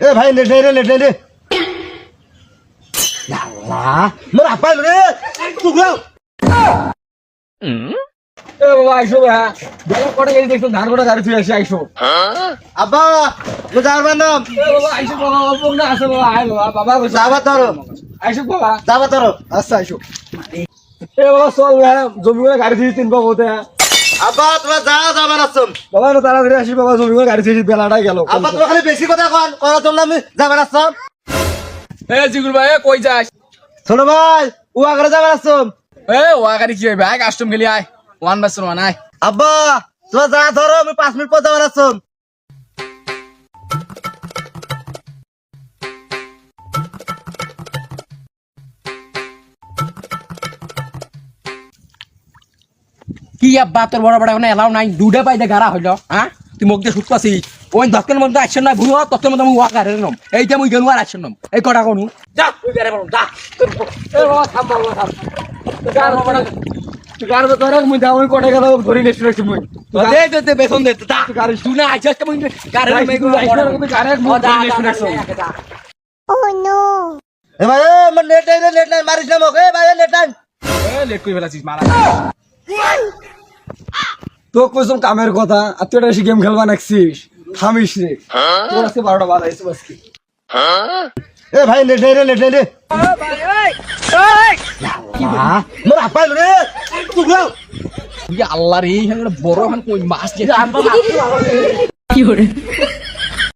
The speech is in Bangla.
এ ভাই লেট রে লেট রে আল্লাহ মোর আপাই রে তুগলাও এ বাবা আইসো ভাই বেলা কটা গেলি দেখছো ধান কটা গাড়ি তুই আসি আইসো আব্বা মো যাবার নাম এ বাবা আইসো বাবা অল্প না আছে বাবা আয় বাবা বাবা কইছে যাবা ধরো আইসো বাবা যাবা ধরো আচ্ছা আইসো এ বাবা চল ভাই জমি করে গাড়ি দিয়ে তিন বাবা হতে আব্বা তোমরা যাবার আসছম বাবা না তাড়াতাড়ি আসি বাবা জমি করে গাড়ি দিয়ে বেলাটাই গেল আব্বা তোমরা খালি বেশি কথা কন করার জন্য আমি যাবার আসছম এ জিগুল ভাই কই যাস ছোট ভাই ও আগে যাবার আসছম এ ওয়া গাড়ি কি হইবে আয় কাস্টম গেলি আয় 1/1 আয় আব্বা তোমরা যা ধরো আমি 5 মিনিট পর যাবার আসছম কি আব্বা তোর বড় বড় কোনো এলাও নাই দুটা পাইতে গাড়া হইল হ্যাঁ তুই মুখ দিয়ে শুট পাসি ওই দশকের মধ্যে অ্যাকশন নাই ভুল তখন মধ্যে আমি ওয়া গাড়ি নম এইটা মুই গেলু আর অ্যাকশন নম এই কটা কোনু যা তুই গাড়ি বল যা এ বাবা থাম বাবা থাম তুই গাড়ি তো ধরে মুই যাও কটা গেল ধরি নেছি রেছি মুই দে দে দে বেতন দে যা তুই গাড়ি তুই না আইছস তো মুই গাড়ি গাড়ি মেগু গাড়ি মুই ধরি নেছি রেছি এ ভাই এ আমার লেট নাই মারিস না মোক এ ভাই লেট নাই এ লেট কই ফেলাছিস মারা তো কইছম কামের কথা আর তুই এটা এসে গেম খেলবা নাকছিস থামিস রে তোর আজকে 12টা বাজাইছে আজকে এ ভাই লেট রে মোর আপাই রে তুগলাও আল্লাহ রে বড় হান কই মাছ যে কি hore